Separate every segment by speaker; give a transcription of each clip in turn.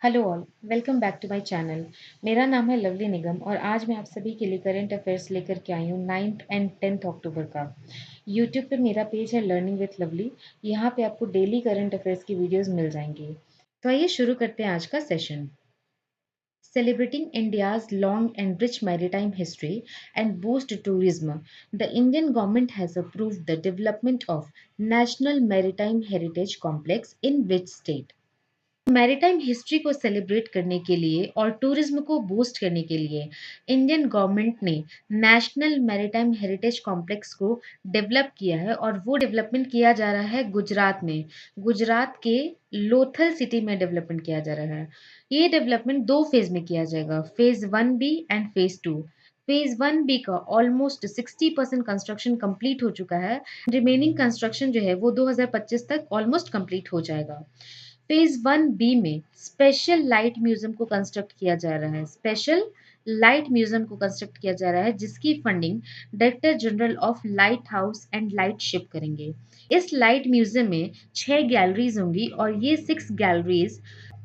Speaker 1: Hello all, welcome back to my channel. मेरा नाम है लवली निगम और आज मैं आप सभी के लिए करंट अफेयर्स लेकर के आई हूँ 9th एंड 10th अक्टूबर का। यूट्यूब पे मेरा पेज है लर्निंग विथ लवली। यहाँ पे आपको डेली करंट अफेयर्स की वीडियोस मिल जाएंगी। तो आइए शुरू करते हैं आज का session. Celebrating India's long and rich maritime history and boost tourism, the Indian government has approved the development of National Maritime Heritage Complex in which state? Maritime history को सेलिब्रेट करने के लिए और टूरिज्म को बूस्ट करने के लिए Indian government ने नेशनल मैरीटाइम हेरिटेज कॉम्प्लेक्स को डेवलप किया है और वो डेवलपमेंट किया जा रहा है गुजरात में। गुजरात के लोथल सिटी में डेवलपमेंट किया जा रहा है। ये डेवलपमेंट दो फेज में किया जाएगा, phase 1B and phase 2। Phase 1B का ऑलमोस्ट 60% कंस्ट्रक्शन कंप्लीट हो चुका है। रिमेनिंग कंस्ट्रक्शन जो है वो 2025 तक ऑलमोस्ट कंप्लीट हो जाएगा। फेज 1B में स्पेशल लाइट म्यूजियम को कंस्ट्रक्ट किया जा रहा है। स्पेशल लाइट म्यूजियम को कंस्ट्रक्ट किया जा रहा है जिसकी funding director general of light house and light ship करेंगे। इस लाइट म्यूजियम में 6 गैलरीज होंगी और ये 6 गैलरीज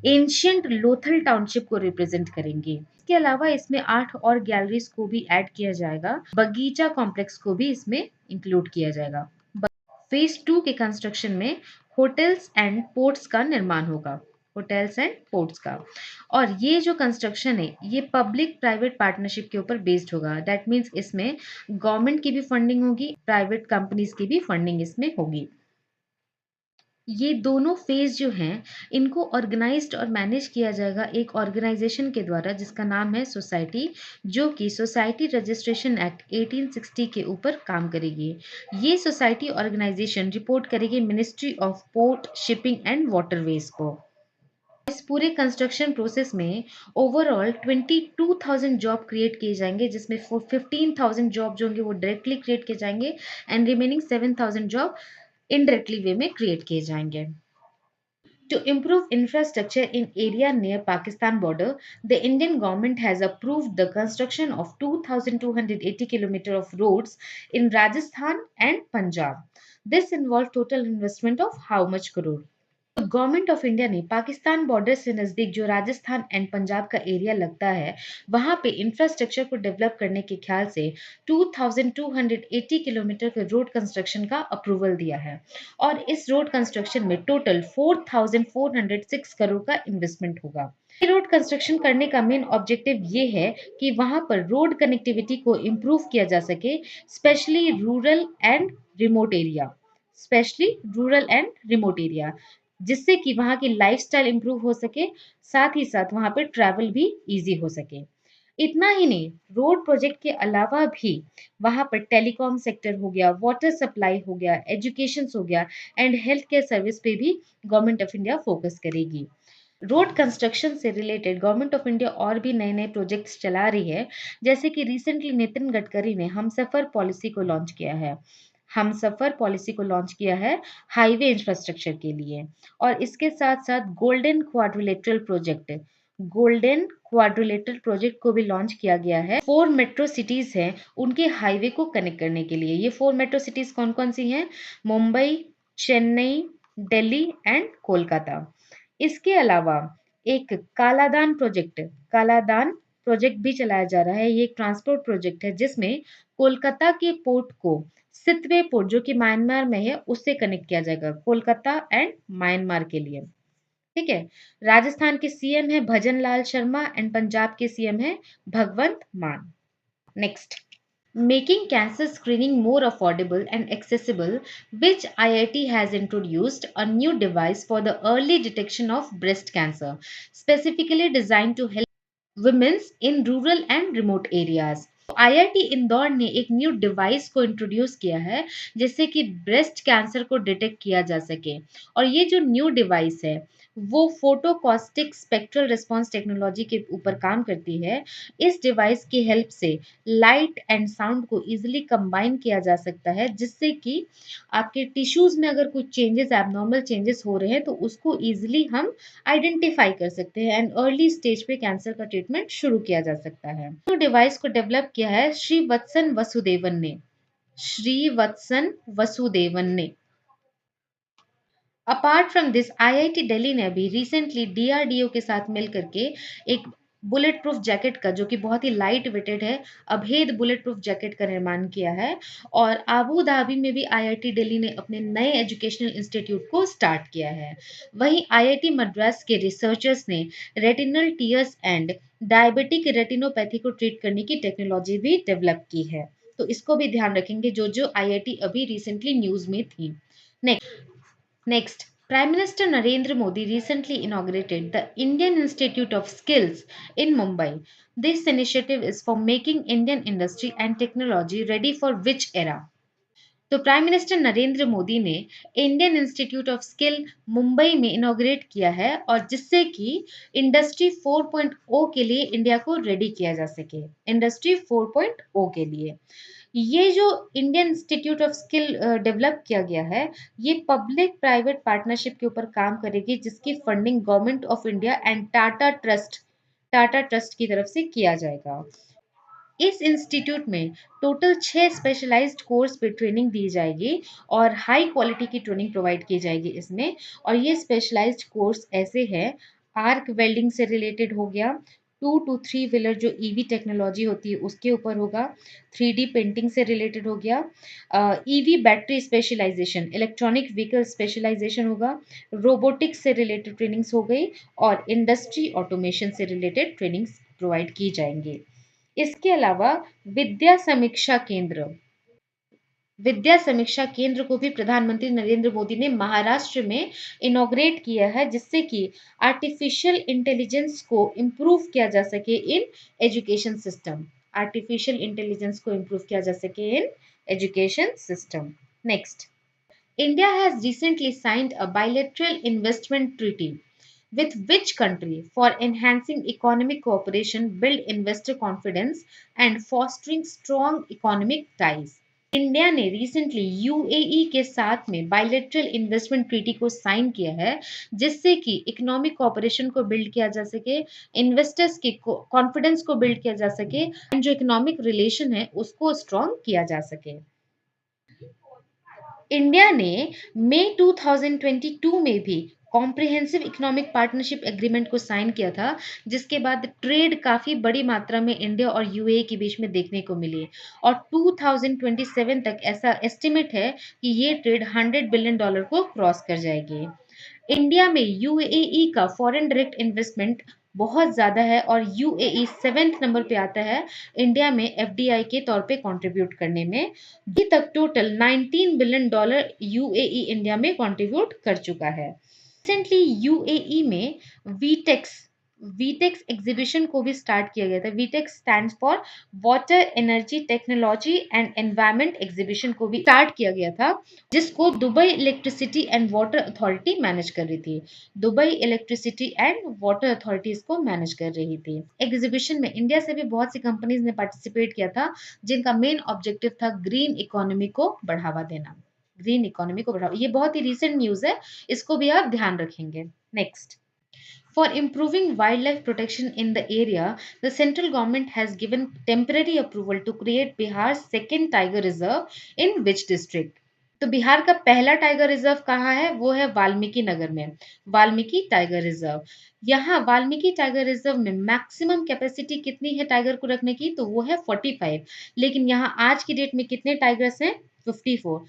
Speaker 1: एंशियंट लोथल टाउनशिप को रिप्रेजेंट करेंगी। इसके अलावा इसमें 8 और गैलरीज को भी ऐड किया जाएगा। बगीचा कॉम्प्लेक्स को भी इसमें इंक्लूड किया जाएगा। फेज 2 के कंस्ट्रक्शन में होटल्स एंड पोर्ट्स का निर्माण होगा। होटल्स एंड पोर्ट्स का, और ये जो कंस्ट्रक्शन है ये पब्लिक प्राइवेट पार्टनरशिप के ऊपर बेस्ड होगा। दैट मीन्स इसमें गवर्नमेंट की भी फंडिंग होगी, प्राइवेट कंपनीज की भी फंडिंग इसमें होगी। ये दोनों फेज जो हैं इनको ऑर्गेनाइज्ड और मैनेज किया जाएगा एक ऑर्गेनाइजेशन के द्वारा जिसका नाम है सोसाइटी, जो कि सोसाइटी रजिस्ट्रेशन एक्ट 1860 के ऊपर काम करेगी। ये सोसाइटी ऑर्गेनाइजेशन रिपोर्ट करेगी ministry of port, shipping and waterways को। इस पूरे कंस्ट्रक्शन प्रोसेस में ओवरऑल 22,000 जॉब क्रिएट किए जाएंगे, जिसमें 15,000 जॉब जो होंगे वो डायरेक्टली क्रिएट किए जाएंगे एंड रिमेनिंग 7,000 जॉब indirectly वे में क्रिएट किए जाएंगे। To improve infrastructure in area near Pakistan border, the Indian government has approved the construction of 2,280 km of roads in Rajasthan and Punjab. This involved total investment of how much crore? Government of India ने Pakistan border से नजदीक जो Rajasthan and Punjab का area लगता है वहां पे infrastructure को डेवलप करने के ख्याल से 2280 किलोमीटर के रोड कंस्ट्रक्शन का अप्रूवल दिया है और इस रोड कंस्ट्रक्शन में टोटल 4406 करोड़ का इन्वेस्टमेंट होगा। ये रोड कंस्ट्रक्शन करने का मेन ऑब्जेक्टिव ये है कि वहां पर रोड कनेक्टिविटी को इम्प्रूव किया जा सके, specially rural and remote area, specially rural and remote area, जिससे कि वहाँ की लाइफस्टाइल इंप्रूव हो सके, साथ ही साथ वहाँ पे ट्रैवल भी इजी हो सके। इतना ही नहीं, रोड प्रोजेक्ट के अलावा भी वहाँ पर टेलीकॉम सेक्टर हो गया, वाटर सप्लाई हो गया, एजुकेशन हो गया एंड हेल्थ केयर सर्विस पे भी गवर्नमेंट ऑफ इंडिया फोकस करेगी। रोड कंस्ट्रक्शन से रिलेटेड गवर्नमेंट ऑफ इंडिया और भी नए नए प्रोजेक्ट्स चला रही है, जैसे कि रिसेंटली नितिन गडकरी ने हम सफर पॉलिसी को लॉन्च किया है। हम सफर पॉलिसी को लॉन्च किया है हाईवे इंफ्रास्ट्रक्चर के लिए, और इसके साथ साथ गोल्डन क्वाड्रिलेटरल प्रोजेक्ट को भी लॉन्च किया गया है। 4 मेट्रो सिटीज हैं उनके हाईवे को कनेक्ट करने के लिए। ये 4 मेट्रो सिटीज कौन कौन सी हैं? मुंबई, चेन्नई, दिल्ली एंड कोलकाता। इसके अलावा एक कालादान प्रोजेक्ट भी चलाया जा रहा है। ये एक ट्रांसपोर्ट प्रोजेक्ट है जिसमें कोलकाता के पोर्ट को सितवे पोर्ट जो कि म्यांमार में है उससे कनेक्ट किया जाएगा, कोलकाता एंड म्यांमार के लिए। ठीक है। राजस्थान के सीएम है भजन लाल शर्मा एंड पंजाब के सीएम है भगवंत मान। Next, making cancer screening more affordable and accessible, which IIT has introduced a new device for the early detection of breast cancer, specifically designed to help women in rural and remote areas. IIT Indore ने एक new device को introduce किया है जिससे कि breast cancer को detect किया जा सके, और ये जो न्यू डिवाइस है वो फोटोकॉस्टिक स्पेक्ट्रल रिस्पॉन्स टेक्नोलॉजी के ऊपर काम करती है। इस डिवाइस की हेल्प से लाइट एंड साउंड को इजीली कंबाइन किया जा सकता है, जिससे कि आपके टिश्यूज में अगर कुछ चेंजेस, एबनॉर्मल चेंजेस हो रहे हैं तो उसको इजीली हम आइडेंटिफाई कर सकते हैं एंड अर्ली स्टेज पे कैंसर का ट्रीटमेंट शुरू किया जा सकता है। तो डिवाइस को डेवलप किया है श्रीवत्सन वसुदेवन ने। Apart from this IIT Delhi ने अभी रिसेंटली डीआरडीओ के साथ मिल करके एक बुलेट प्रूफ जैकेट का, जो कि बहुत ही लाइट वेटेड है, अभेद बुलेट प्रूफ जैकेट का निर्माण किया है। और आबू धाबी में भी आईआईटी दिल्ली ने अपने नए एजुकेशनल इंस्टीट्यूट को स्टार्ट किया है। वहीं आईआईटी मद्रास के रिसर्चर्स ने retinal tears and diabetic retinopathy को ट्रीट करने की टेक्नोलॉजी भी डेवलप की है। तो इसको भी ध्यान रखेंगे, जो जो आईआईटी अभी रिसेंटली न्यूज में थी। Next, Prime Minister Narendra Modi recently inaugurated the Indian Institute of Skills in Mumbai. This initiative is for making Indian industry and technology ready for which era? तो प्राइम मिनिस्टर नरेंद्र मोदी ने Indian institute of skill Mumbai में inaugurate किया है, और जिससे कि industry 4.0 के लिए इंडिया को रेडी किया जा सके। इंडस्ट्री 4.0 के लिए ये जो Indian institute of skill develop किया गया है, ये पब्लिक प्राइवेट पार्टनरशिप के ऊपर काम करेगी, जिसकी funding government of India and Tata trust की तरफ से किया जाएगा। इस इंस्टीट्यूट में टोटल 6 स्पेशलाइज्ड कोर्स पे ट्रेनिंग दी जाएगी और हाई क्वालिटी की ट्रेनिंग प्रोवाइड की जाएगी इसमें। और ये स्पेशलाइज्ड कोर्स ऐसे है, आर्क वेल्डिंग से रिलेटेड हो गया, 2 to 3 व्हीलर जो ईवी टेक्नोलॉजी होती है उसके ऊपर होगा, 3D पेंटिंग से रिलेटेड हो गया, EV battery specialisation, electronic vehicle specialisation होगा, रोबोटिक्स से रिलेटेड ट्रेनिंग्स हो गई, और इंडस्ट्री ऑटोमेशन से रिलेटेड ट्रेनिंग्स प्रोवाइड की जाएंगी। इसके अलावा विद्या समीक्षा केंद्र विद्या समीक्षा केंद्र को भी प्रधानमंत्री नरेंद्र मोदी ने महाराष्ट्र में इनॉग्रेट किया है, जिससे कि आर्टिफिशियल इंटेलिजेंस को इम्प्रूव किया जा सके in education system. Artificial intelligence को इम्प्रूव किया जा सके in education system. Next, India has recently signed a bilateral investment treaty with which country for enhancing economic cooperation, build investor confidence, and fostering strong economic ties? India ने recently UAE के साथ में bilateral investment treaty को sign किया है, जिससे कि economic cooperation को बिल्ड किया जा सके, इन्वेस्टर्स के कॉन्फिडेंस को बिल्ड किया जा सके, एंड जो इकोनॉमिक रिलेशन है उसको स्ट्रॉन्ग किया जा सके। इंडिया ने मई 2022 में भी कॉम्प्रिहेंसिव इकोनॉमिक पार्टनरशिप एग्रीमेंट को साइन किया था, जिसके बाद ट्रेड काफी बड़ी मात्रा में इंडिया और यूएई के बीच में देखने को मिली, और 2027 तक ऐसा एस्टिमेट है कि ये ट्रेड $100 बिलियन को क्रॉस कर जाएगी। इंडिया में यूएई का फॉरेन डायरेक्ट इन्वेस्टमेंट बहुत ज्यादा है, और यूएई 7th नंबर पे आता है इंडिया में एफडीआई के तौर पे कंट्रीब्यूट करने में। अभी तक टोटल $19 बिलियन यूएई इंडिया में कंट्रीब्यूट कर चुका है। रिसेंटली यूएई में वीटेक्स वीटेक्स एग्जीबिशन को भी स्टार्ट किया गया था। WETEX stands for water energy technology and environment exhibition को भी स्टार्ट किया गया था, जिसको Dubai electricity and water authority manage कर रही थी। Dubai electricity and water authority इसको मैनेज कर रही थी। एग्जीबिशन में इंडिया से भी बहुत सी कंपनीज ने पार्टिसिपेट किया था, जिनका मेन ऑब्जेक्टिव था ग्रीन इकोनॉमी को बढ़ावा देना। ग्रीन इकोनॉमी को बढ़ावा, ये बहुत ही रिसेंट न्यूज है, इसको भी आप ध्यान रखेंगे। Next, for improving wildlife protection in the area, the central government has given temporary approval to create Bihar's second tiger reserve in which district? तो बिहार का पहला टाइगर रिजर्व कहाँ है? वो है वाल्मीकि नगर में, वाल्मीकि टाइगर रिजर्व। यहाँ वाल्मीकि टाइगर रिजर्व में मैक्सिमम कैपेसिटी कितनी है टाइगर को रखने की? तो वो है 45, लेकिन यहाँ आज की डेट में कितने टाइगर्स हैं? 54।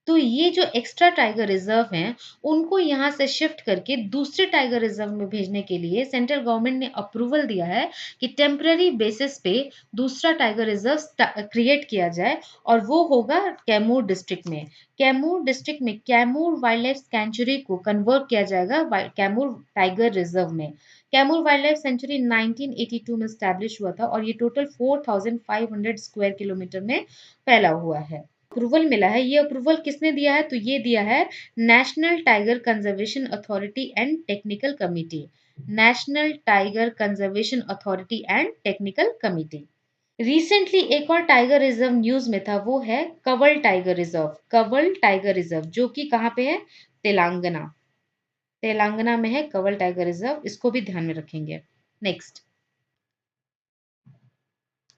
Speaker 1: तो ये जो एक्स्ट्रा टाइगर रिजर्व हैं, उनको यहाँ से शिफ्ट करके दूसरे टाइगर रिजर्व में भेजने के लिए सेंट्रल गवर्नमेंट ने अप्रूवल दिया है कि टेम्पररी बेसिस पे दूसरा टाइगर रिजर्व क्रिएट किया जाए, और वो होगा कैमूर डिस्ट्रिक्ट में। कैमूर डिस्ट्रिक्ट में कैमूर वाइल्ड लाइफ सेंचुरी को कन्वर्ट किया जाएगा कैमूर टाइगर रिजर्व में। कैमूर वाइल्ड लाइफ सेंचुरी 1982 में स्टैब्लिश हुआ था, और ये टोटल 4500 स्क्वायर किलोमीटर में फैला हुआ है। अप्रूवल मिला है, ये अप्रूवल किसने दिया है? तो ये दिया है national tiger conservation authority and technical committee. National tiger conservation authority and technical committee. Recently एक और टाइगर रिजर्व न्यूज में था, वो है कवल टाइगर रिजर्व। कवल टाइगर रिजर्व जो कि कहाँ पे है? तेलंगाना। तेलंगाना में है कवल टाइगर रिजर्व, इसको भी ध्यान में रखेंगे। नेक्स्ट,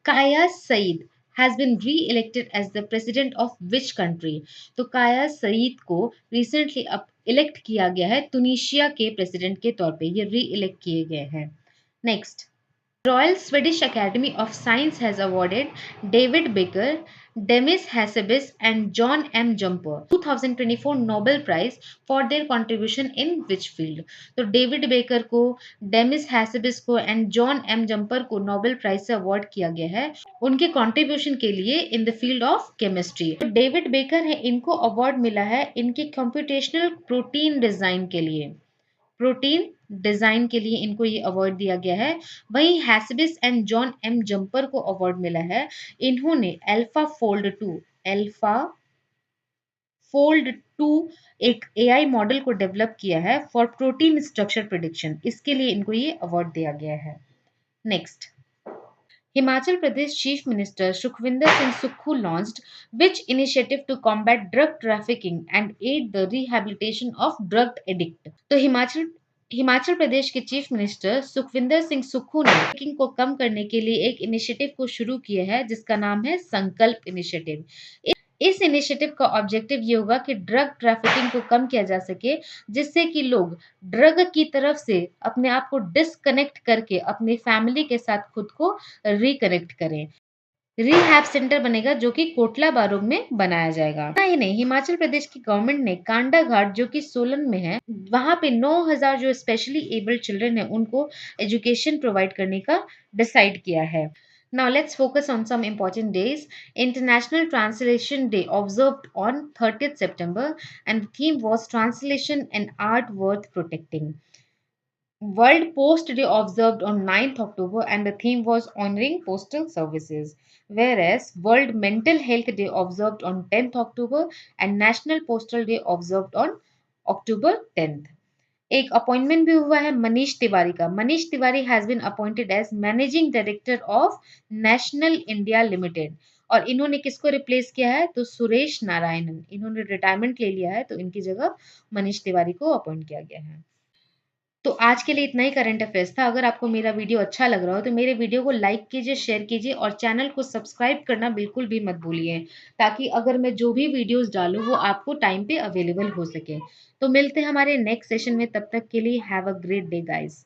Speaker 1: काया Saeed has been re-elected as the president of which country? तो काया सईद को recently इलेक्ट किया गया है तुनिशिया के प्रेसिडेंट के तौर पे, ये री इलेक्ट किए गए हैं। Next, Royal Swedish Academy of Science has awarded David Baker, Demis Hassabis, and John M. Jumper 2024 Nobel Prize for their contribution in which field? तो डेविड बेकर को, डेमिस हैसेबिस को एंड जॉन एम जम्पर को Nobel prize से award किया गया है उनके contribution के लिए in the field of chemistry. तो डेविड बेकर है, इनको अवार्ड मिला है इनके कंप्यूटेशनल प्रोटीन डिजाइन के लिए, प्रोटीन डिजाइन के लिए इनको ये अवार्ड दिया गया है। वहीं हैसबिस एंड जॉन एम जम्पर को अवार्ड मिला है, इन्होंने अल्फा फोल्ड 2 एक एआई मॉडल को डेवलप किया है फॉर प्रोटीन स्ट्रक्चर प्रिडिक्शन, इसके लिए इनको ये अवार्ड दिया गया है। Next, Himachal Pradesh Chief Minister Sukhvinder Singh Sukhu launched which initiative to combat drug trafficking and aid the rehabilitation of drug addict? तो हिमाचल प्रदेश के चीफ मिनिस्टर सुखविंदर सिंह सुक्खू ने ट्रैफिकिंग को कम करने के लिए एक इनिशिएटिव को शुरू किया है जिसका नाम है संकल्प इनिशिएटिव। इस इनिशिएटिव का ऑब्जेक्टिव ये होगा कि ड्रग ट्रैफिकिंग को कम किया जा सके, जिससे कि लोग ड्रग की तरफ से अपने आप को डिस्कनेक्ट करके अपनी फैमिली के साथ खुद को रिकनेक्ट करें। रिहैब सेंटर बनेगा जो कि कोटला बारूद में बनाया जाएगा। इतना ही नहीं, हिमाचल प्रदेश की गवर्नमेंट ने कांडा घाट जो कि सोलन में है, वहां पे 9,000 जो स्पेशली एबल्ड चिल्ड्रन है उनको एजुकेशन प्रोवाइड करने का डिसाइड किया है। Now let's focus on some important days. International Translation Day observed on 30th September and the theme was Translation and Art Worth Protecting. World Post Day observed on 9th October and the theme was Honoring Postal Services. Whereas World Mental Health Day observed on 10th October and National Postal Day observed on October 10th. एक appointment भी हुआ है मनीष तिवारी का। Manish Tiwari has been appointed as managing director of National India Limited, और इन्होंने किसको replace किया है? तो सुरेश नारायणन, इन्होंने रिटायरमेंट ले लिया है तो इनकी जगह मनीष तिवारी को अपॉइंट किया गया है। तो आज के लिए इतना ही करंट अफेयर्स था। अगर आपको मेरा वीडियो अच्छा लग रहा हो तो मेरे वीडियो को लाइक कीजिए, शेयर कीजिए और चैनल को सब्सक्राइब करना बिल्कुल भी मत भूलिए, ताकि अगर मैं जो भी वीडियोस डालूं वो आपको टाइम पे अवेलेबल हो सके। तो मिलते हैं हमारे नेक्स्ट सेशन में, तब तक के लिए have a great day guys.